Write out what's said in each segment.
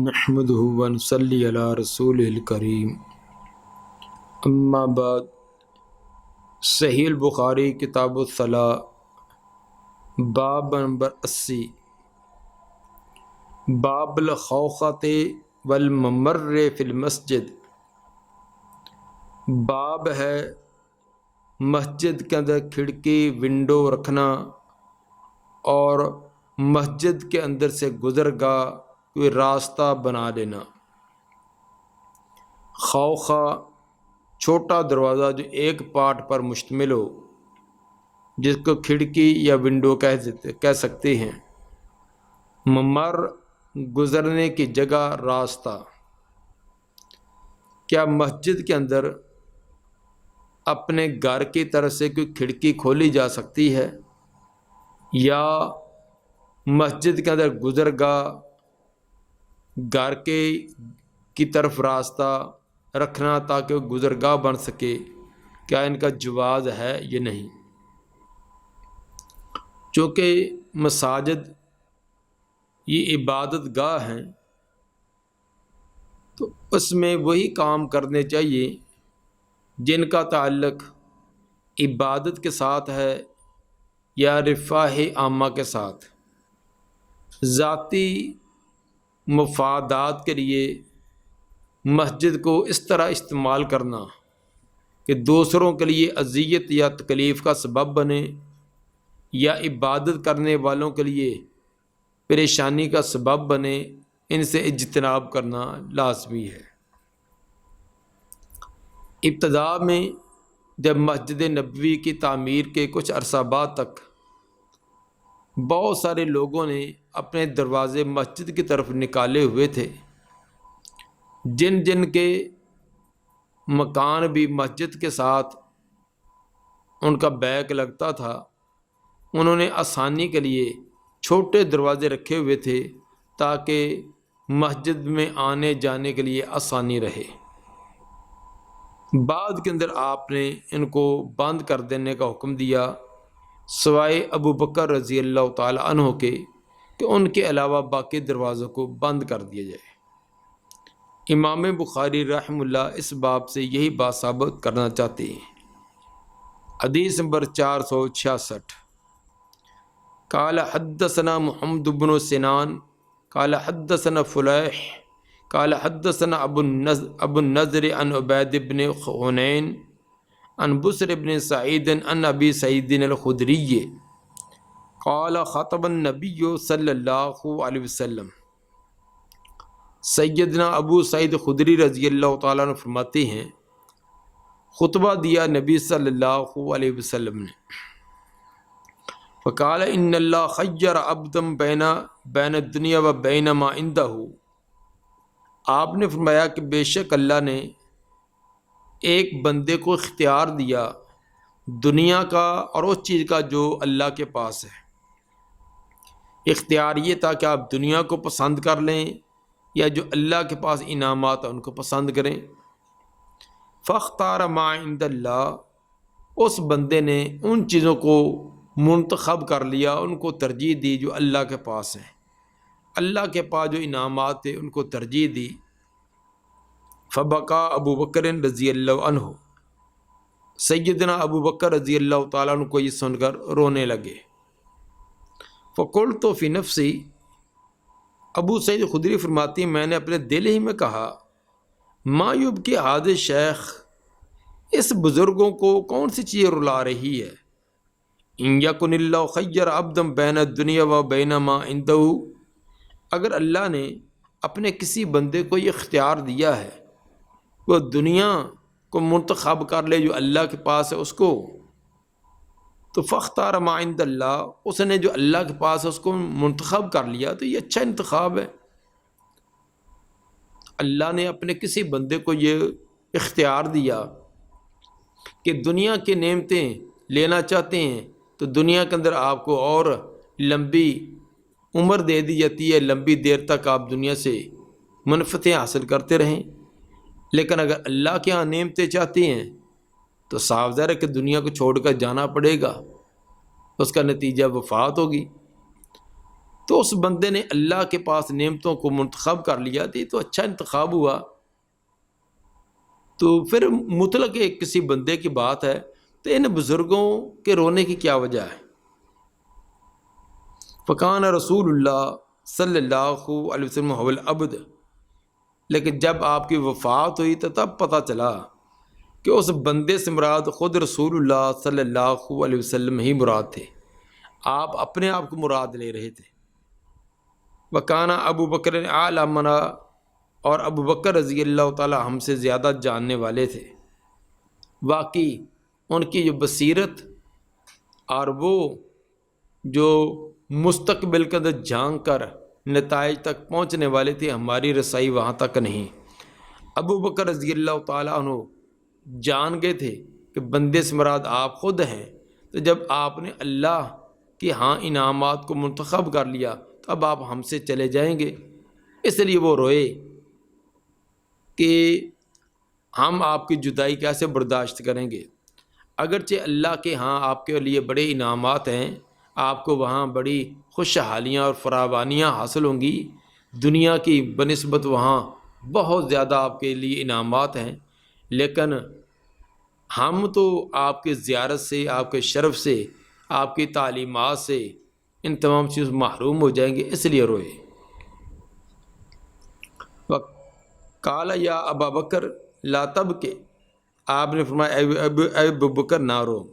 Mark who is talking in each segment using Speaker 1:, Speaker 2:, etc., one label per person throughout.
Speaker 1: نحمده ونصلي على رسوله الكريم اما بعد صحیح البخاری کتاب الصلاة باب نمبر 80 باب الخوخۃ والممر فی المسجد، باب ہے مسجد کے اندر کھڑکی ونڈو رکھنا اور مسجد کے اندر سے گزر گاہ کوئی راستہ بنا لینا۔ خوخہ چھوٹا دروازہ جو ایک پارٹ پر مشتمل ہو، جس کو کھڑکی یا ونڈو کہہ سکتے ہیں۔ ممر گزرنے کی جگہ، راستہ۔ کیا مسجد کے اندر اپنے گھر کی طرف سے کوئی کھڑکی کھولی جا سکتی ہے، یا مسجد کے اندر گزر گاہ گھر کی طرف راستہ رکھنا تاکہ وہ گزرگاہ بن سکے؟ کیا ان کا جواز ہے یا نہیں؟ چونکہ مساجد یہ عبادت گاہ ہیں، تو اس میں وہی کام کرنے چاہیے جن کا تعلق عبادت کے ساتھ ہے یا رفاہ عامہ کے ساتھ۔ ذاتی مفادات کے لیے مسجد کو اس طرح استعمال کرنا کہ دوسروں کے لیے اذیت یا تکلیف کا سبب بنے، یا عبادت کرنے والوں کے لیے پریشانی کا سبب بنے، ان سے اجتناب کرنا لازمی ہے۔ ابتدا میں جب مسجد نبوی کی تعمیر کے کچھ عرصہ بعد تک بہت سارے لوگوں نے اپنے دروازے مسجد کی طرف نکالے ہوئے تھے، جن کے مکان بھی مسجد کے ساتھ ان کا بیک لگتا تھا، انہوں نے آسانی کے لیے چھوٹے دروازے رکھے ہوئے تھے تاکہ مسجد میں آنے جانے کے لیے آسانی رہے۔ بعد کے اندر آپ نے ان کو بند کر دینے کا حکم دیا، سوائے ابو بکر رضی اللہ تعالی عنہ کے، کہ ان کے علاوہ باقی دروازوں کو بند کر دیا جائے۔ امام بخاری رحمہ اللہ اس باب سے یہی بات ثابت کرنا چاہتے ہیں۔ حدیث نمبر 466، قال حدثنا محمد بن سنان قال حدثنا فلیح قال حدثنا ابو النضر عن عبید بن حنین عن بسر بن سعید عن ابی سعید الخدری قال خطب النبی صلی اللہ علیہ وسلم۔ سیدنا ابو سعید خدری رضی اللہ تعالیٰ عنہ فرماتے ہیں، خطبہ دیا نبی صلی اللہ علیہ وسلم نے۔ فقال ان اللہ خیر عبدا بین الدنیا و بین ما عنده۔ آپ نے فرمایا کہ بے شک اللہ نے ایک بندے کو اختیار دیا دنیا کا اور اس چیز کا جو اللہ کے پاس ہے۔ اختیار یہ تھا کہ آپ دنیا کو پسند کر لیں یا جو اللہ کے پاس انعامات ہیں ان کو پسند کریں۔ فاختار ما عند اللہ، اس بندے نے ان چیزوں کو منتخب کر لیا، ان کو ترجیح دی جو اللہ کے پاس ہیں۔ اللہ کے پاس جو انعامات تھے ان کو ترجیح دی۔ فبکا ابو بکر رضی اللہ عنہ، سیدنا ابو بکر رضی اللہ تعالیٰ عنہ کو یہ سن کر رونے لگے۔ فقلت فی نفسی، ابو سعید خدری فرماتی ہیں میں نے اپنے دل ہی میں کہا، ما یبکی ھذا الشیخ، اس بزرگوں کو کون سی چیز رلا رہی ہے؟ ان یکن اللہ خیر عبدا بین الدنیا و بین ما عنده، اگر اللہ نے اپنے کسی بندے کو یہ اختیار دیا ہے وہ دنیا کو منتخب کر لے جو اللہ کے پاس ہے اس کو، تو فاختار ما عند اللہ، اس نے جو اللہ کے پاس ہے اس کو منتخب کر لیا، تو یہ اچھا انتخاب ہے۔ اللہ نے اپنے کسی بندے کو یہ اختیار دیا کہ دنیا کی نعمتیں لینا چاہتے ہیں تو دنیا کے اندر آپ کو اور لمبی عمر دے دی جاتی ہے، لمبی دیر تک آپ دنیا سے منفعتیں حاصل کرتے رہیں۔ لیکن اگر اللہ کے ہاں نعمتیں چاہتے ہیں تو صاف ظاہر ہے کہ دنیا کو چھوڑ کر جانا پڑے گا، اس کا نتیجہ وفات ہوگی۔ تو اس بندے نے اللہ کے پاس نعمتوں کو منتخب کر لیا، تو یہ تو اچھا انتخاب ہوا۔ تو پھر مطلق ایک کسی بندے کی بات ہے، تو ان بزرگوں کے رونے کی کیا وجہ ہے؟ فکان رسول اللہ صلی اللہ علیہ وسلم هو العبد، لیکن جب آپ کی وفات ہوئی تو تب پتہ چلا کہ اس بندے سے مراد خود رسول اللہ صلی اللہ علیہ وسلم ہی مراد تھے، آپ اپنے آپ کو مراد لے رہے تھے۔ وکانا ابو بکر عالمنا، اور ابو بکر رضی اللہ تعالی ہم سے زیادہ جاننے والے تھے۔ واقعی ان کی جو بصیرت اور وہ جو مستقبل کا جھانک کر نتائج تک پہنچنے والے تھے، ہماری رسائی وہاں تک نہیں۔ ابو بکر رضی اللہ تعالیٰ عنہ جان گئے تھے کہ بندے سے مراد آپ خود ہیں، تو جب آپ نے اللہ کے ہاں انعامات کو منتخب کر لیا تو اب آپ ہم سے چلے جائیں گے، اس لیے وہ روئے کہ ہم آپ کی جدائی کیسے برداشت کریں گے۔ اگرچہ اللہ کے ہاں آپ کے لیے بڑے انعامات ہیں، آپ کو وہاں بڑی خوشحالیاں اور فراوانیاں حاصل ہوں گی، دنیا کی بنسبت وہاں بہت زیادہ آپ کے لیے انعامات ہیں، لیکن ہم تو آپ کے زیارت سے، آپ کے شرف سے، آپ کی تعلیمات سے، ان تمام چیزوں محروم ہو جائیں گے، اس لیے روئے۔ کالا یا ابا بکر لا تبکے، آپ نے فرمایا اے ابو بکر نہ رو،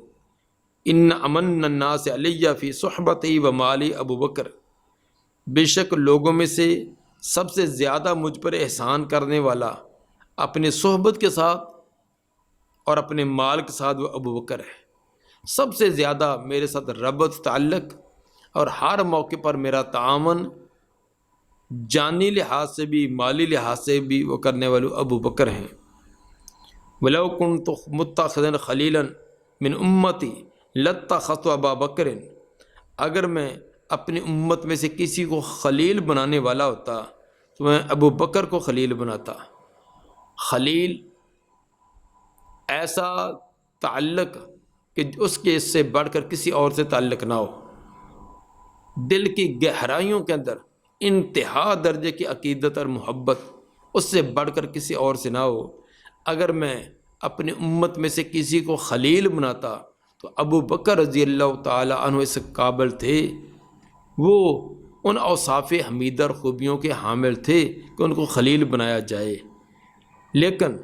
Speaker 1: ان امن الناس علیہ فی صحبتی و مالی ابو بکر، بے شک لوگوں میں سے سب سے زیادہ مجھ پر احسان کرنے والا اپنی صحبت کے ساتھ اور اپنے مال کے ساتھ وہ ابو بکر ہے۔ سب سے زیادہ میرے ساتھ ربط تعلق اور ہر موقع پر میرا تعاون جانی لحاظ سے بھی مالی لحاظ سے بھی وہ کرنے والے ابو بکر ہیں۔ وَلَوْ كُنْتُ مُتَّخِذًا خَلِيلًا مِنْ أُمَّتِي لَاتَّخَذْتُ أَبَا بَكْرٍ، اگر میں اپنی امت میں سے کسی کو خلیل بنانے والا ہوتا تو میں ابو بکر کو خلیل بناتا۔ خلیل ایسا تعلق کہ اس کے اس سے بڑھ کر کسی اور سے تعلق نہ ہو، دل کی گہرائیوں کے اندر انتہا درجے کی عقیدت اور محبت اس سے بڑھ کر کسی اور سے نہ ہو۔ اگر میں اپنی امت میں سے کسی کو خلیل بناتا تو ابو بکر رضی اللہ تعالی عنہ اس قابل تھے، وہ ان اوصاف حمیدہ اور خوبیوں کے حامل تھے کہ ان کو خلیل بنایا جائے۔ لیکن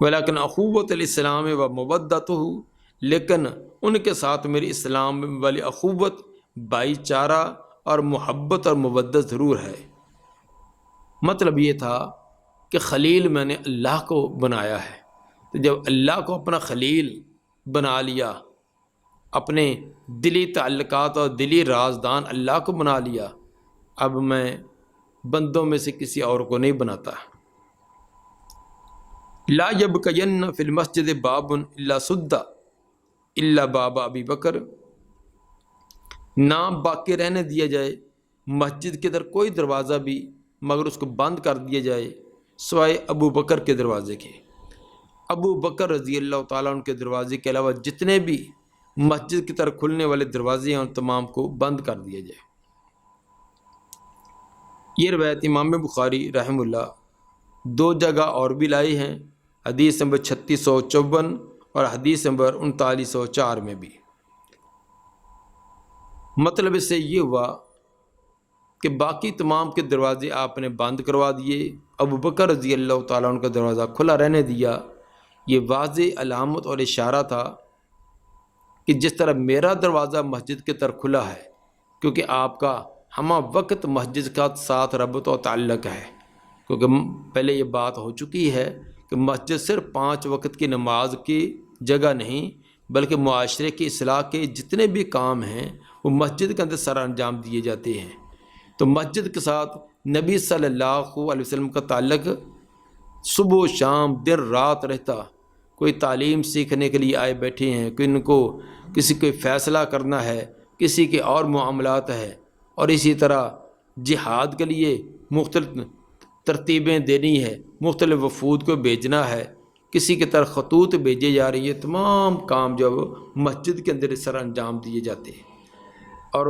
Speaker 1: ولیکن اخوت الاسلام و مودتہ، لیکن ان کے ساتھ میری اسلام والی اخوت، بھائی چارہ اور محبت اور مودت ضرور ہے۔ مطلب یہ تھا کہ خلیل میں نے اللہ کو بنایا ہے، تو جب اللہ کو اپنا خلیل بنا لیا، اپنے دلی تعلقات اور دلی رازدان اللہ کو بنا لیا، اب میں بندوں میں سے کسی اور کو نہیں بناتا۔ لا یبقین فی المسجد باب الا سد الا باب ابی بکر، نہ باقی رہنے دیا جائے مسجد کے اندر کوئی دروازہ بھی مگر اس کو بند کر دیا جائے سوائے ابو بکر کے دروازے کے۔ ابو بکر رضی اللہ تعالیٰ عنہ کے دروازے کے علاوہ جتنے بھی مسجد کی طرف کھلنے والے دروازے ہیں ان تمام کو بند کر دیا جائے۔ یہ روایت امام بخاری رحمہ اللہ دو جگہ اور بھی لائی ہیں، حدیث نمبر 3654 اور حدیث نمبر 3904 میں بھی۔ مطلب اس سے یہ ہوا کہ باقی تمام کے دروازے آپ نے بند کروا دیے، ابو بکر رضی اللہ تعالیٰ عنہ کا دروازہ کھلا رہنے دیا۔ یہ واضح علامت اور اشارہ تھا کہ جس طرح میرا دروازہ مسجد کے طرف کھلا ہے، کیونکہ آپ کا ہمہ وقت مسجد کا ساتھ ربط و تعلق ہے، کیونکہ پہلے یہ بات ہو چکی ہے کہ مسجد صرف 5 وقت کی نماز کی جگہ نہیں بلکہ معاشرے کی اصلاح کے جتنے بھی کام ہیں وہ مسجد کے اندر سر انجام دیے جاتے ہیں۔ تو مسجد کے ساتھ نبی صلی اللہ علیہ وسلم کا تعلق صبح و شام دن رات رہتا۔ کوئی تعلیم سیکھنے کے لیے آئے بیٹھے ہیں، کوئی ان کو کسی کو فیصلہ کرنا ہے، کسی کے اور معاملات ہے، اور اسی طرح جہاد کے لیے مختلف ترتیبیں دینی ہے، مختلف وفود کو بھیجنا ہے، کسی کی طرف خطوط بھیجے جا رہی ہیں، تمام کام جو مسجد کے اندر سر انجام دیے جاتے ہیں۔ اور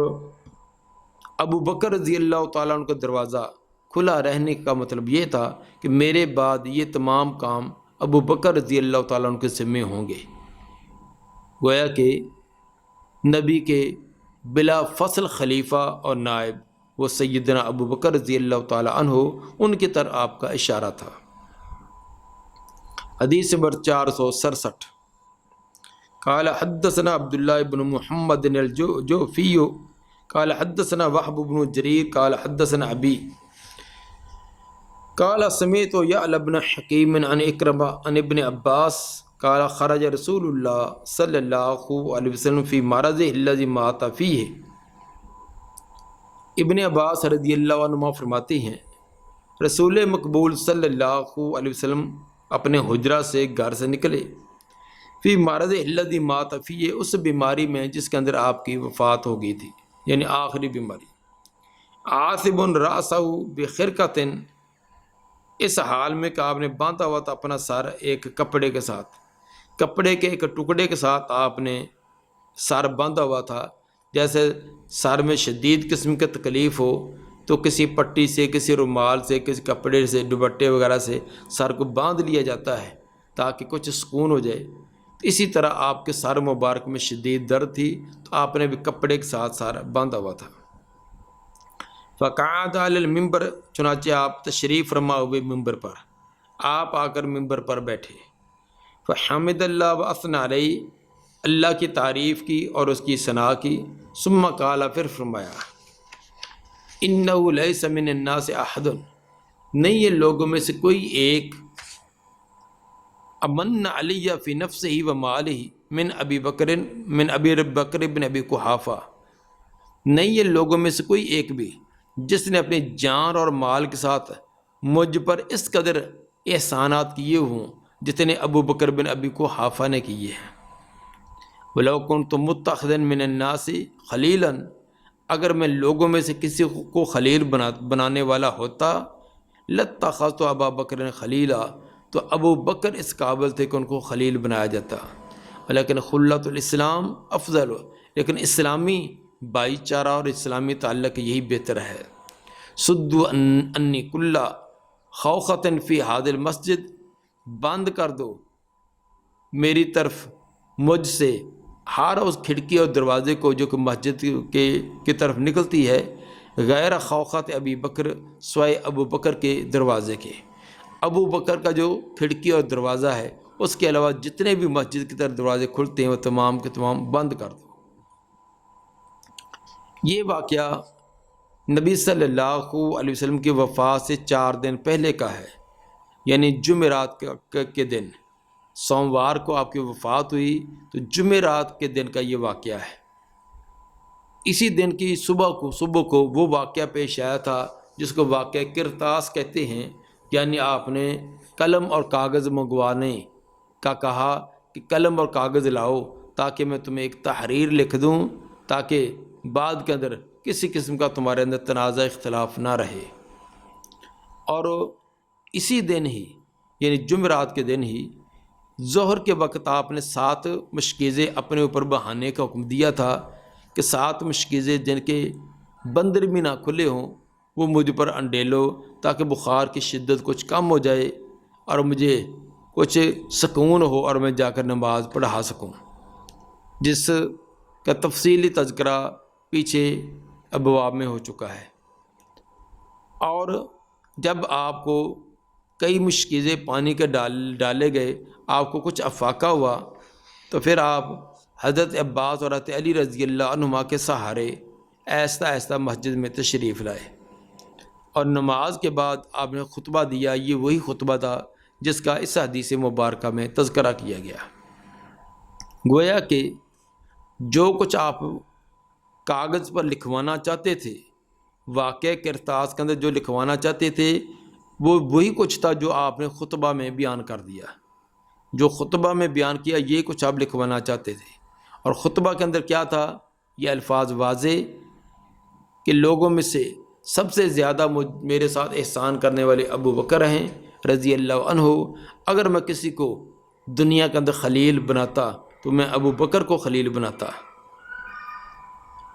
Speaker 1: ابو بکر رضی اللہ تعالیٰ عنہ کا دروازہ کھلا رہنے کا مطلب یہ تھا کہ میرے بعد یہ تمام کام ابو بکر رضی اللہ تعالیٰ عنہ کے ذمے ہوں گے۔ گویا کہ نبی کے بلا فصل خلیفہ اور نائب وہ سیدنا ابو بکر رضی اللہ تعالیٰ عنہ، ان کی طرف آپ کا اشارہ تھا۔ حدیث نمبر 467 قال حدثنا عبداللہ بن محمد الجوفی قال حدثنا وحب بن جریر قال حدثنا ابی قال سمعت یعلی بن حکیم عن اکرمہ عن ابن عباس قال خرج رسول اللہ صلی اللہ علیہ وسلم فی مرضہ الذی مات فیہ۔ ابن عباس رضی اللہ عنہ فرماتے ہیں رسول مقبول صلی اللہ علیہ وسلم اپنے حجرہ سے گھر سے نکلے، فی مرضہ الذی مات فیہ، اس بیماری میں جس کے اندر آپ کی وفات ہو گئی تھی، یعنی آخری بیماری۔ عاصب رأسہ بخرقۃ، اس حال میں کہ آپ نے باندھا ہوا تھا اپنا سر ایک کپڑے کے ساتھ، کپڑے کے ایک ٹکڑے کے ساتھ آپ نے سر باندھا ہوا تھا۔ جیسے سر میں شدید قسم کی تکلیف ہو تو کسی پٹی سے، کسی رومال سے، کسی کپڑے سے، دوپٹے وغیرہ سے سر کو باندھ لیا جاتا ہے تاکہ کچھ سکون ہو جائے۔ تو اسی طرح آپ کے سر مبارک میں شدید درد تھی تو آپ نے بھی کپڑے کے ساتھ سر باندھا ہوا تھا۔ فقعد علی المنبر، چنانچہ آپ تشریف فرما ہوئے ممبر پر، آپ آ کر ممبر پر بیٹھے۔ فحمد اللہ واثنى علیہ، اللہ کی تعریف کی اور اس کی ثنا کی۔ ثم قال، پھر فرمایا انہ لیس من الناس احد، نہیں ہے لوگوں میں سے کوئی ایک، امن علی فی نفسہ و مالہ من ابی بکر بن ابی قحافہ، نہیں ہے لوگوں میں سے کوئی ایک بھی جس نے اپنی جان اور مال کے ساتھ مجھ پر اس قدر احسانات کیے ہوں جتنے ابو بکر بن ابی قحافہ نے کیے ہیں۔ وَلَوْ كُنْتُ مُتَّخِذًا مِنَ النَّاسِ خَلِيلًا، اگر میں لوگوں میں سے کسی کو خلیل بنانے والا ہوتا، لَاتَّخَذْتُ أَبَا بَكْرٍ خَلِيلًا، تو ابو بکر اس قابل تھے کہ ان کو خلیل بنایا جاتا۔ لیکن خلۃ الاسلام افضل، لیکن اسلامی بھائی چارہ اور اسلامی تعلق یہی بہتر ہے۔ سدوا انی کل خوخۃ فی ھذا المسجد، بند کر دو میری طرف، مجھ سے ہر اس کھڑکی اور دروازے کو جو کہ مسجد کی طرف نکلتی ہے، غیر خوخۃ ابی بکر، سوائے ابو بکر کے دروازے کے۔ ابو بکر کا جو کھڑکی اور دروازہ ہے اس کے علاوہ جتنے بھی مسجد کی طرف دروازے کھلتے ہیں وہ تمام کے تمام بند کر دو۔ یہ واقعہ نبی صلی اللہ علیہ وسلم کی وفات سے 4 دن پہلے کا ہے، یعنی جمعرات کے دن، سوموار کو آپ کی وفات ہوئی تو جمعرات کے دن کا یہ واقعہ ہے۔ اسی دن کی صبح کو وہ واقعہ پیش آیا تھا جس کو واقعہ کرتاس کہتے ہیں، یعنی آپ نے قلم اور کاغذ منگوانے کا کہا کہ قلم اور کاغذ لاؤ تاکہ میں تمہیں ایک تحریر لکھ دوں، تاکہ بعد کے اندر کسی قسم کا تمہارے اندر تنازع اختلاف نہ رہے۔ اور اسی دن ہی، یعنی جمعرات کے دن ہی، ظہر کے وقت آپ نے 7 مشکیزیں اپنے اوپر بہانے کا حکم دیا تھا کہ 7 مشکیزیں جن کے بندر بھی نہ کھلے ہوں وہ مجھ پر انڈیلو، تاکہ بخار کی شدت کچھ کم ہو جائے اور مجھے کچھ سکون ہو اور میں جا کر نماز پڑھا سکوں، جس کا تفصیلی تذکرہ پیچھے ابواب میں ہو چکا ہے۔ اور جب آپ کو کئی مشکیزیں پانی کے ڈالے گئے، آپ کو کچھ افاقہ ہوا، تو پھر آپ حضرت عباس اور حضرت علی رضی اللہ عنہما کے سہارے آہستہ آہستہ مسجد میں تشریف لائے، اور نماز کے بعد آپ نے خطبہ دیا۔ یہ وہی خطبہ تھا جس کا اس حدیث مبارکہ میں تذکرہ کیا گیا۔ گویا کہ جو کچھ آپ کاغذ پر لکھوانا چاہتے تھے، واقعہ کرتاس کے اندر جو لکھوانا چاہتے تھے، وہ وہی کچھ تھا جو آپ نے خطبہ میں بیان کر دیا۔ جو خطبہ میں بیان کیا یہ کچھ آپ لکھوانا چاہتے تھے، اور خطبہ کے اندر کیا تھا؟ یہ الفاظ واضح کہ لوگوں میں سے سب سے زیادہ میرے ساتھ احسان کرنے والے ابو بکر ہیں رضی اللہ عنہ۔ اگر میں کسی کو دنیا کے اندر خلیل بناتا تو میں ابو بکر کو خلیل بناتا۔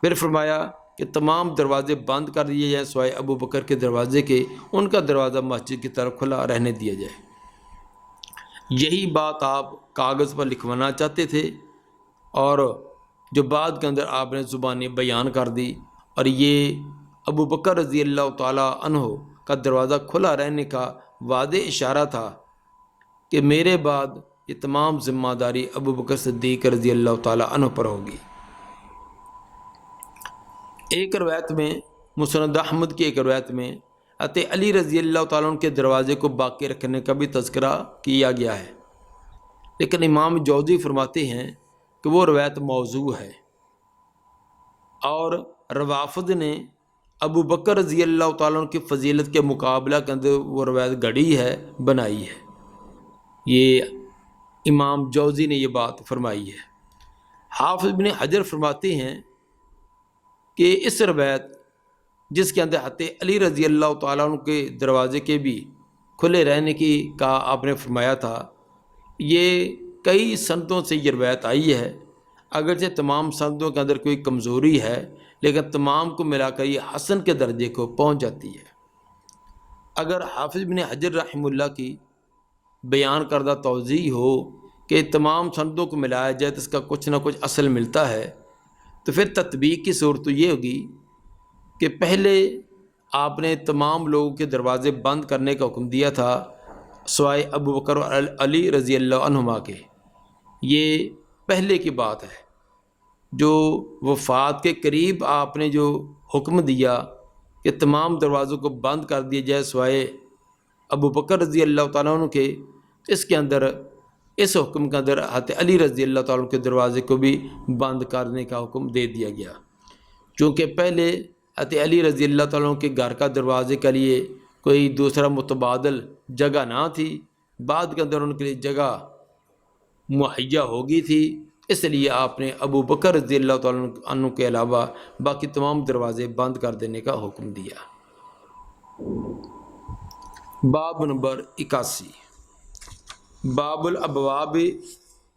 Speaker 1: پھر فرمایا کہ تمام دروازے بند کر دیے جائیں سوائے ابو بکر کے دروازے کے، ان کا دروازہ مسجد کی طرف کھلا رہنے دیا جائے۔ یہی بات آپ کاغذ پر لکھوانا چاہتے تھے اور جو بعد کے اندر آپ نے زبانی بیان کر دی، اور یہ ابو بکر رضی اللہ تعالیٰ عنہ کا دروازہ کھلا رہنے کا واضح اشارہ تھا کہ میرے بعد یہ تمام ذمہ داری ابو بکر صدیق رضی اللہ تعالیٰ عنہ پر ہوگی۔ ایک روایت میں، مسند احمد کی ایک روایت میں، حضرت علی رضی اللہ تعالیٰ عنہ کے دروازے کو باقی رکھنے کا بھی تذکرہ کیا گیا ہے، لیکن امام جوزی فرماتے ہیں کہ وہ روایت موضوع ہے، اور روافض نے ابو بکر رضی اللہ تعالیٰ عنہ کی فضیلت کے مقابلہ کے اندر وہ روایت گڑھی ہے، بنائی ہے۔ یہ امام جوزی نے یہ بات فرمائی ہے۔ حافظ ابن حجر فرماتے ہیں کہ اس روایت جس کے اندر حضرت علی رضی اللہ تعالیٰ عنہ کے دروازے کے بھی کھلے رہنے کی کا آپ نے فرمایا تھا، یہ کئی سندوں سے یہ روایت آئی ہے، اگرچہ تمام سندوں کے اندر کوئی کمزوری ہے، لیکن تمام کو ملا کر یہ حسن کے درجے کو پہنچ جاتی ہے۔ اگر حافظ ابن حجر رحمہ اللہ کی بیان کردہ توضیح ہو کہ تمام سندوں کو ملایا جائے تو اس کا کچھ نہ کچھ اصل ملتا ہے، تو پھر تطبیق کی صورت تو یہ ہوگی کہ پہلے آپ نے تمام لوگوں کے دروازے بند کرنے کا حکم دیا تھا سوائے ابو بکر اور علی رضی اللہ عنہما کے۔ یہ پہلے کی بات ہے۔ جو وفات کے قریب آپ نے جو حکم دیا کہ تمام دروازوں کو بند کر دیا جائے سوائے ابو بکر رضی اللہ تعالیٰ عنہ کے، اس کے اندر، اس حکم کے اندر حضرت علی رضی اللہ تعالیٰ عنہ کے دروازے کو بھی بند کرنے کا حکم دے دیا گیا، چونکہ پہلے حضرت علی رضی اللہ تعالیٰ عنہ کے گھر کا دروازے کے لیے کوئی دوسرا متبادل جگہ نہ تھی، بعد کے اندر ان کے لیے جگہ مہیا ہو گئی تھی، اس لیے آپ نے ابو بکر رضی اللہ تعالیٰ عنہ کے علاوہ باقی تمام دروازے بند کر دینے کا حکم دیا۔ باب نمبر 81، باب الابواب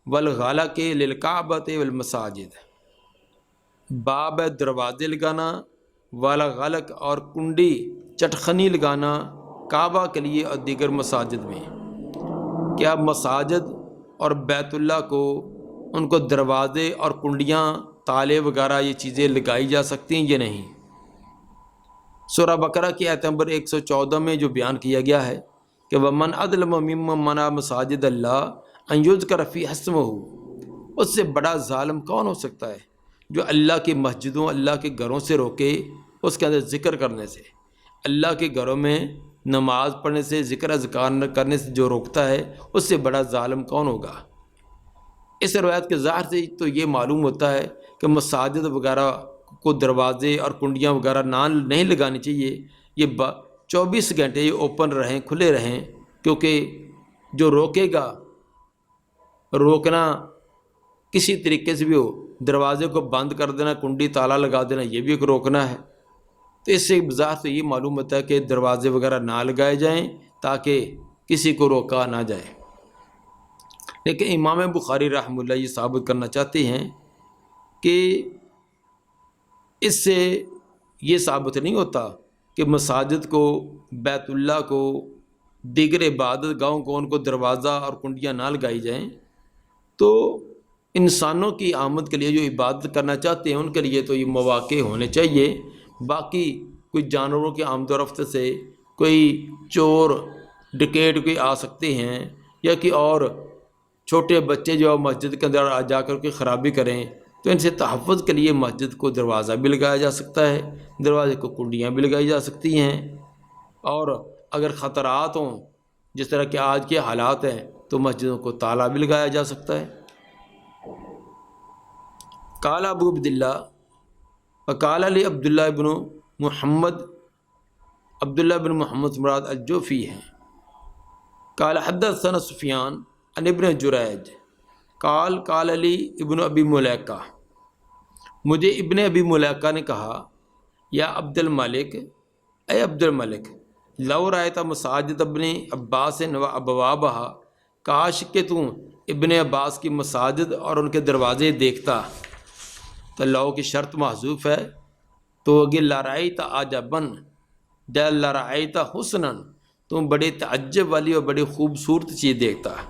Speaker 1: والغلق للکعبۃ والمساجد۔ باب ہے دروازے لگانا، والا غلق اور کنڈی چٹخنی لگانا کعبہ کے لیے اور دیگر مساجد میں۔ کیا مساجد اور بیت اللہ کو، ان کو دروازے اور کنڈیاں، تالے وغیرہ یہ چیزیں لگائی جا سکتی ہیں یا نہیں؟ سورہ بقرہ کی آیت نمبر 114 میں جو بیان کیا گیا ہے کہ وَمَنْ أَظْلَمُ مِمَّنْ مَنَعَ مَسَاجِدَ اللَّهِ أَنْ يُذْكَرَ فِيهَا اسْمُهُ، اس سے بڑا ظالم کون ہو سکتا ہے جو اللہ کی مسجدوں، اللہ کے گھروں سے روکے اس کے اندر ذکر کرنے سے، اللہ کے گھروں میں نماز پڑھنے سے، ذکر اذکار کرنے سے جو روکتا ہے، اس سے بڑا ظالم کون ہوگا؟ اس روایت کے ظاہر سے تو یہ معلوم ہوتا ہے کہ مساجد وغیرہ کو دروازے اور کنڈیاں وغیرہ نہیں لگانی چاہیے، یہ 24 گھنٹے یہ اوپن رہیں، کھلے رہیں، کیونکہ جو روکے گا، روکنا کسی طریقے سے بھی ہو، دروازے کو بند کر دینا، کنڈی تالا لگا دینا، یہ بھی ایک روکنا ہے۔ تو اس سے بظاہر سے یہ معلوم ہوتا ہے کہ دروازے وغیرہ نہ لگائے جائیں تاکہ کسی کو روکا نہ جائے۔ لیکن امام بخاری رحمہ اللہ یہ ثابت کرنا چاہتے ہیں کہ اس سے یہ ثابت نہیں ہوتا کہ مساجد کو، بیت اللہ کو، دیگر عبادت گاہوں کو، ان کو دروازہ اور کنڈیاں نہ لگائی جائیں۔ تو انسانوں کی آمد کے لیے جو عبادت کرنا چاہتے ہیں ان کے لیے تو یہ مواقع ہونے چاہیے، باقی کوئی جانوروں کی آمد و رفت سے کوئی چور ڈکیٹ کوئی آ سکتے ہیں، یا کہ اور چھوٹے بچے جو مسجد کے اندر آ جا کر کے خرابی کریں، تو ان سے تحفظ کے لیے مسجد کو دروازہ بھی لگایا جا سکتا ہے، دروازے کو کنڈیاں بھی لگائی جا سکتی ہیں، اور اگر خطرات ہوں جس طرح کہ آج کے حالات ہیں تو مسجدوں کو تالا بھی لگایا جا سکتا ہے۔ قال ابو عبداللہ وقال علی عبداللہ ابن محمد، عبداللہ بن محمد مراد الجوفی ہیں، قال حدثنا سفیان عن ابن جریج قال قال علی ابن ابی ملیکہ، مجھے ابن ابی ملیکہ نے کہا یا عبد الملک، اے عبد الملک، لو رأیت مساجد ابن عباس و ابوابہا، کاش کہ تو ابن عباس کی مساجد اور ان کے دروازے دیکھتا۔ تو لو کی شرط محذوف ہے، تو اگر لرائیت عجبن یا لرائیت حسنن، تم بڑے تعجب والی اور بڑی خوبصورت چیز دیکھتا ہے۔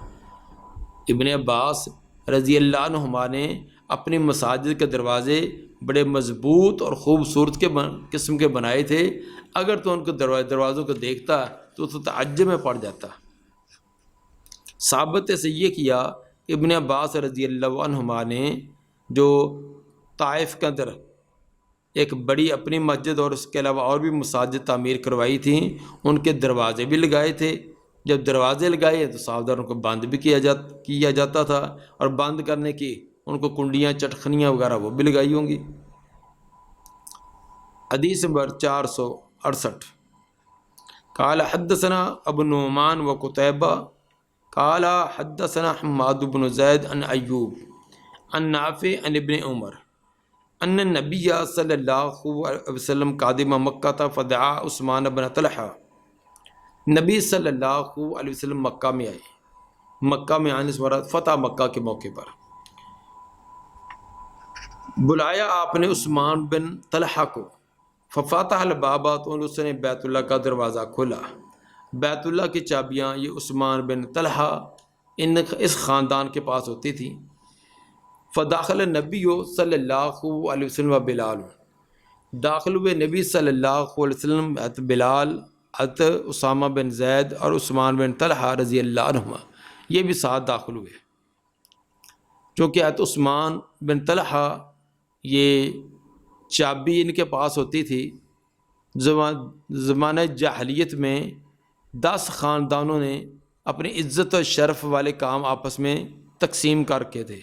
Speaker 1: ابن عباس رضی اللہ عنہما نے اپنی مساجد کے دروازے بڑے مضبوط اور خوبصورت قسم کے بنائے تھے، اگر تو ان کے دروازوں کو دیکھتا تو تعجب میں پڑ جاتا۔ ثابت سے یہ کیا کہ ابن عباس رضی اللہ عنہما نے جو طائف کے اندر ایک بڑی اپنی مسجد اور اس کے علاوہ اور بھی مساجد تعمیر کروائی تھیں، ان کے دروازے بھی لگائے تھے۔ جب دروازے لگائے تو صاحبداروں کو بند بھی کیا جاتا تھا، اور بند کرنے کی ان کو کنڈیاں چٹخنیاں وغیرہ وہ بھی لگائی ہوں گی۔ حدیث نمبر 468 قال حدثنا ابو نعمان و قتیبہ قال حدثنا حماد بن زید عن ایوب عن نافع عن ابن عمر ان النبی صلی اللہ علیہ وسلم قادم مکہ فدعا عثمان بن طلحہ، نبی صلی اللہ علیہ وسلم مکہ میں آئے، مکہ میں آنے سے مراد فتح مکہ کے موقع پر بلایا آپ نے عثمان بن طلحہ کو، ففتح الباب، تو اس نے بیت اللہ کا دروازہ کھولا۔ بیت اللہ کی چابیاں یہ عثمان بن طلحہ اس خاندان کے پاس ہوتی تھی۔ فداخل النبی صلی اللہ علیہ وسلم و بلال، داخل ہوئے نبی صلی اللہ علیہ وسلم بلال، اسامہ بن زید اور عثمان بن طلحہ رضی اللہ عنہما، یہ بھی ساتھ داخل ہوئے۔ چونکہ عثمان بن طلحہ یہ چابی ان کے پاس ہوتی تھی، زمانہ جاہلیت میں 10 خاندانوں نے اپنی عزت و شرف والے کام آپس میں تقسیم کر کے تھے۔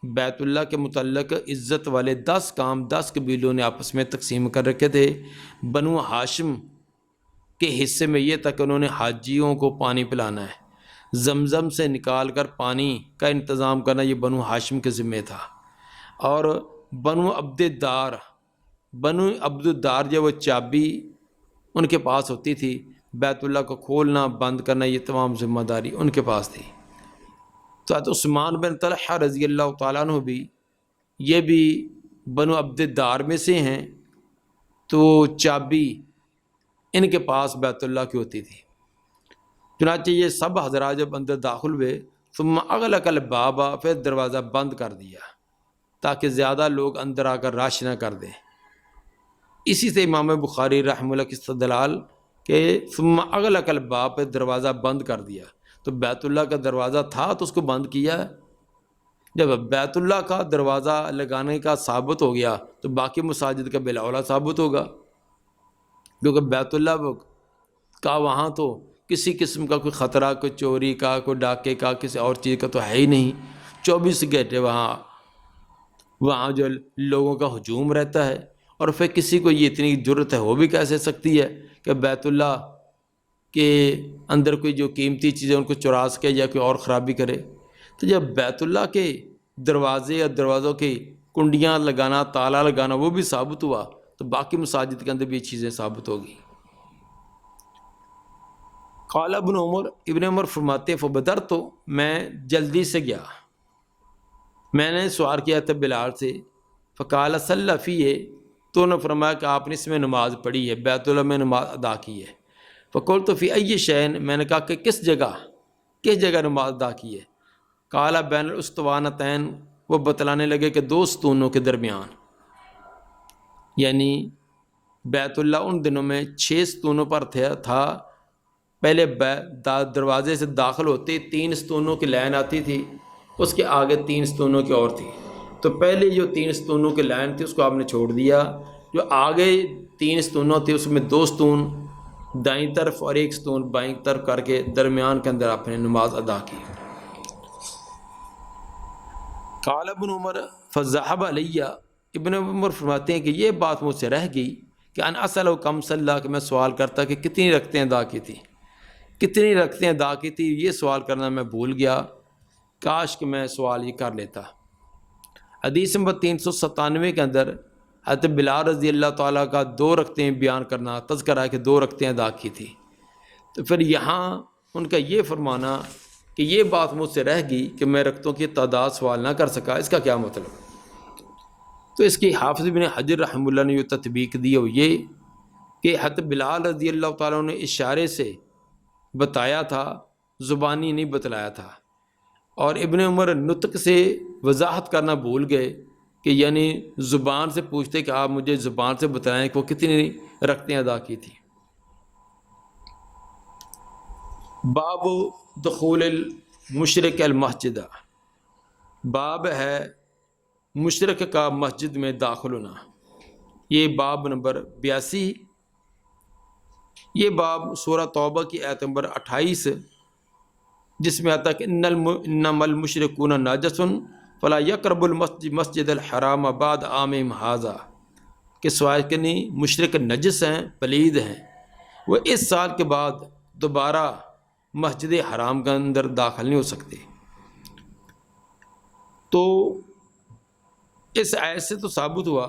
Speaker 1: بیت اللہ کے متعلق عزت والے 10 کام 10 قبیلوں نے آپس میں تقسیم کر رکھے تھے۔ بنو ہاشم کے حصے میں یہ تھا کہ انہوں نے حاجیوں کو پانی پلانا ہے، زمزم سے نکال کر پانی کا انتظام کرنا یہ بنو ہاشم کے ذمہ تھا۔ اور بنو عبد الدار جو وہ چابی ان کے پاس ہوتی تھی، بیت اللہ کو کھولنا بند کرنا یہ تمام ذمہ داری ان کے پاس تھی۔ تو عثمان بن طلحہ رضی اللہ تعالیٰ عنہ بھی یہ بھی بنو عبد الدار میں سے ہیں، تو چابی ان کے پاس بیت اللہ کی ہوتی تھی۔ چنانچہ یہ سب حضرات جب اندر داخل ہوئے، ثم اغلق الباب، پھر دروازہ بند کر دیا تاکہ زیادہ لوگ اندر آ کر راش نہ کر دیں۔ اسی سے امام بخاری رحمہ اللہ کی استدلال کہ ثم اغلق الباب، پہ دروازہ بند کر دیا، تو بیت اللہ کا دروازہ تھا تو اس کو بند کیا ہے۔ جب بیت اللہ کا دروازہ لگانے کا ثابت ہو گیا تو باقی مساجد کا بالاولیٰ ثابت ہوگا، کیونکہ بیت اللہ کا وہاں تو کسی قسم کا کوئی خطرہ، کوئی چوری کا، کوئی ڈاکے کا، کسی اور چیز کا تو ہے ہی نہیں۔ 24 گھنٹے وہاں جو لوگوں کا ہجوم رہتا ہے، اور پھر کسی کو یہ اتنی جرت ہے ہو بھی کیسے سکتی ہے کہ بیت اللہ کے اندر کوئی جو قیمتی چیزیں ان کو چرا سکے یا کوئی اور خرابی کرے۔ تو جب بیت اللہ کے دروازے اور دروازوں کی کنڈیاں لگانا، تالا لگانا وہ بھی ثابت ہوا، تو باقی مساجد کے اندر بھی یہ چیزیں ثابت ہوگی۔ قال ابن عمر فرماتے فبدر، تو میں جلدی سے گیا، میں نے سوال کیا تھا بلال سے، فقال صلی فیہ، تو نے فرمایا کہ آپ نے اس میں نماز پڑھی ہے، بیت اللہ میں نماز ادا کی ہے۔ فقلت فی ای شین، میں نے کہا کہ کس جگہ نماز ادا کی ہے؟ قال بین الاسطوانتین، وہ بتلانے لگے کہ 2 ستونوں کے درمیان، یعنی بیت اللہ ان دنوں میں 6 ستونوں پر تھا۔ پہلے دروازے سے داخل ہوتے 3 ستونوں کی لائن آتی تھی، اس کے آگے 3 ستونوں کی اور تھی، تو پہلے جو 3 ستونوں کی لائن تھی اس کو آپ نے چھوڑ دیا، جو آگے 3 ستونوں تھے اس میں 2 ستون دائیں طرف اور 1 ستون بائیں طرف کر کے درمیان کے اندر آپ نے نماز ادا کی۔ قال ابن عمر فذهب علیہ، ابن عمر فرماتے ہیں کہ یہ بات مجھ سے رہ گئی کہ ان اسألہ کم صلی، کہ میں سوال کرتا کہ کتنی رکعتیں ادا کی تھی، کتنی رکعتیں ادا کی تھی، یہ سوال کرنا میں بھول گیا، کاش کہ میں سوال یہ کر لیتا۔ حدیث نمبر 397 کے اندر حضرت بلال رضی اللہ تعالیٰ کا 2 رکعتیں بیان کرنا، تذکرہ ہے کہ 2 رکعتیں ادا کی تھی۔ تو پھر یہاں ان کا یہ فرمانا کہ یہ بات مجھ سے رہ گئی کہ میں رکعتوں کی تعداد سوال نہ کر سکا، اس کا کیا مطلب؟ تو اس کی حافظ بن حجر رحمہ اللہ نے جو تطبیق دی وہ یہ کہ حضرت بلال رضی اللہ تعالیٰ نے اشارے سے بتایا تھا، زبانی نہیں بتلایا تھا، اور ابن عمر نطق سے وضاحت کرنا بھول گئے کہ یعنی زبان سے پوچھتے کہ آپ مجھے زبان سے بتائیں کہ وہ کتنی رکعتیں ادا کی تھی۔ باب دخول المشرک المسجد، باب ہے مشرک کا مسجد میں داخل ہونا، یہ باب نمبر 82۔ یہ باب سورہ توبہ کی آیت نمبر 28 جس میں آتا ہے کہ انما المشرکون نجس فلا یقربوا المسجد الحرام بعد عامہم ھذا، کہ سوائے کہ نہیں مشرک نجس ہیں، پلید ہیں، وہ اس سال کے بعد دوبارہ مسجد حرام کے اندر داخل نہیں ہو سکتے۔ تو اس آیت سے تو ثابت ہوا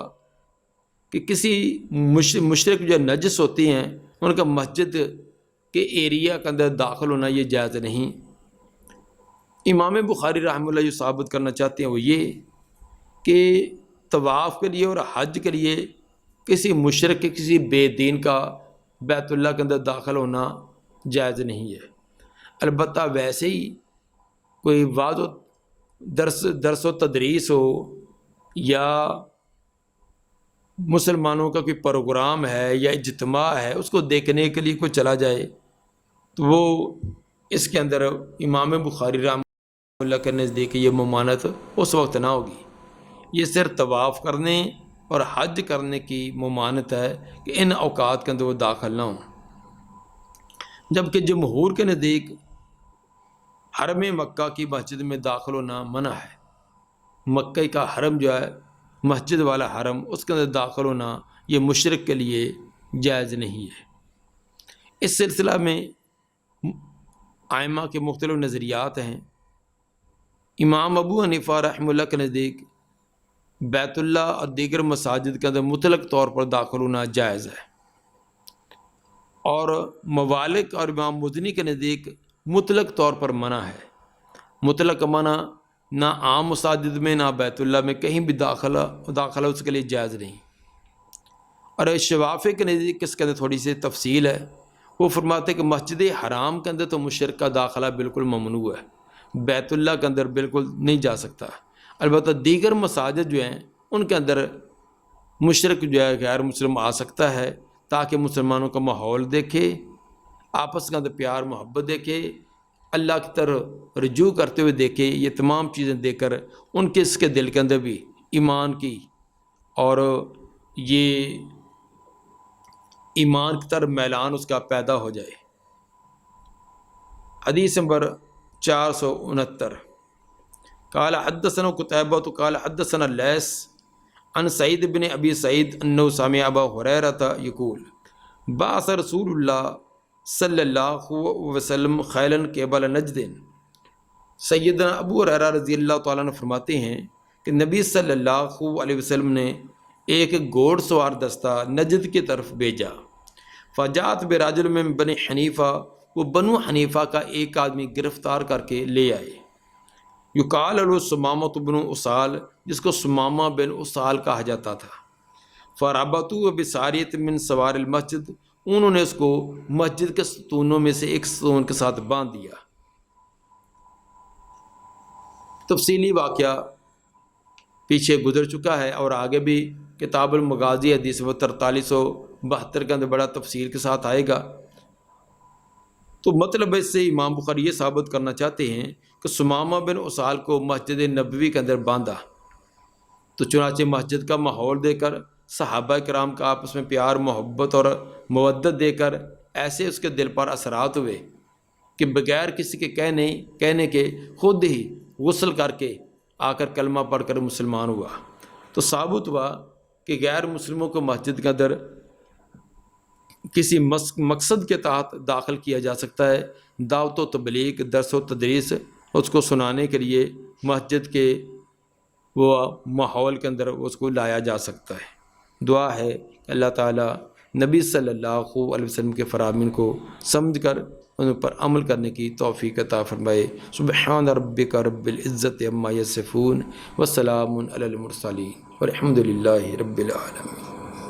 Speaker 1: کہ کسی مشرک جو نجس ہوتی ہیں ان کا مسجد کے ایریا کے اندر داخل ہونا یہ جائز نہیں۔ امام بخاری رحمہ اللہ جو ثابت کرنا چاہتے ہیں وہ یہ کہ طواف کے لیے اور حج کے لیے کسی مشرک کے کسی بے دین کا بیت اللہ کے اندر داخل ہونا جائز نہیں ہے۔ البتہ ویسے ہی کوئی وعظ و درس و تدریس ہو یا مسلمانوں کا کوئی پروگرام ہے یا اجتماع ہے اس کو دیکھنے کے لیے کوئی چلا جائے تو وہ اس کے اندر امام بخاری رحمہ اللہ کے نزدیک یہ ممانعت اس وقت نہ ہوگی، یہ صرف طواف کرنے اور حج کرنے کی ممانعت ہے کہ ان اوقات کے اندر وہ داخل نہ ہوں۔ جبکہ جمہور کے نزدیک حرم مکہ کی مسجد میں داخل ہونا منع ہے، مکہ کا حرم جو ہے مسجد والا حرم اس کے اندر داخل ہونا یہ مشرک کے لیے جائز نہیں ہے۔ اس سلسلہ میں ائمہ کے مختلف نظریات ہیں۔ امام ابو حنیفہ رحمہ اللہ کے نزدیک بیت اللہ اور دیگر مساجد کے اندر مطلق طور پر داخل ہونا جائز ہے، اور موالک اور امام مزنی کے نزدیک مطلق طور پر منع ہے۔ مطلق منع نہ عام مساجد میں نہ بیت اللہ میں کہیں بھی داخلہ اس کے لیے جائز نہیں۔ اور شوافی کے نزدیک اس کے اندر تھوڑی سی تفصیل ہے، وہ فرماتے ہیں کہ مسجد حرام کے اندر تو مشرک کا داخلہ بالکل ممنوع ہے، بیت اللہ کے اندر بالکل نہیں جا سکتا۔ البتہ دیگر مساجد جو ہیں ان کے اندر مشرک جو ہے غیر مسلم آ سکتا ہے تاکہ مسلمانوں کا ماحول دیکھے، آپس کے اندر پیار محبت دیکھے، اللہ کی طرف رجوع کرتے ہوئے دیکھے، یہ تمام چیزیں دیکھ کر ان کے اس کے دل کے اندر بھی ایمان کی اور یہ ایمان کی طرف میلان اس کا پیدا ہو جائے۔ حدیث نمبر 469 قال حدثنا قتيبة قال حدثنا الليث عن سعيد بن ابي سعيد انه سمع ابا هريرة يقول بعث رسول الله صلی اللہ علیہ وسلم خیلاً قبل نجد۔ سیدنا ابو ہریرہ رضی اللہ تعالیٰ عنہ فرماتے ہیں کہ نبی صلی اللہ علیہ وسلم نے ایک گھوڑ سوار دستہ نجد کی طرف بھیجا۔ فجاءت برجل من بنی حنیفہ، وہ بنو حنیفہ کا ایک آدمی گرفتار کر کے لے آئے، یقال له سمامۃ بن اسال، جس کو سمامہ بن اسال کہا جاتا تھا۔ فربطوا بساریۃ من سوار المسجد، انہوں نے اس کو مسجد کے ستونوں میں سے ایک ستون کے ساتھ باندھ دیا۔ تفصیلی واقعہ پیچھے گزر چکا ہے اور آگے بھی کتاب المغازی حدیث 4372 کے اندر بڑا تفصیل کے ساتھ آئے گا۔ تو مطلب اس سے امام بخاری یہ ثابت کرنا چاہتے ہیں کہ سمامہ بن اسال کو مسجد نبوی کے اندر باندھا، تو چنانچہ مسجد کا ماحول دے کر، صحابہ کرام کا آپس میں پیار محبت اور مودت دے کر ایسے اس کے دل پر اثرات ہوئے کہ بغیر کسی کے کہنے کے خود ہی غسل کر کے آ کر کلمہ پڑھ کر مسلمان ہوا۔ تو ثابت ہوا کہ غیر مسلموں کو مسجد کے اندر کسی مقصد کے تحت داخل کیا جا سکتا ہے، دعوت و تبلیغ، درس و تدریس اس کو سنانے کے لیے مسجد کے وہ ماحول کے اندر اس کو لایا جا سکتا ہے۔ دعا ہے کہ اللہ تعالیٰ نبی صلی اللہ علیہ وسلم کے فرامین کو سمجھ کر ان پر عمل کرنے کی توفیق عطا فرمائے۔ سبحان ربک رب العزت عما یصفون وسلام علی المرسلین۔ والحمد للہ رب العالمین۔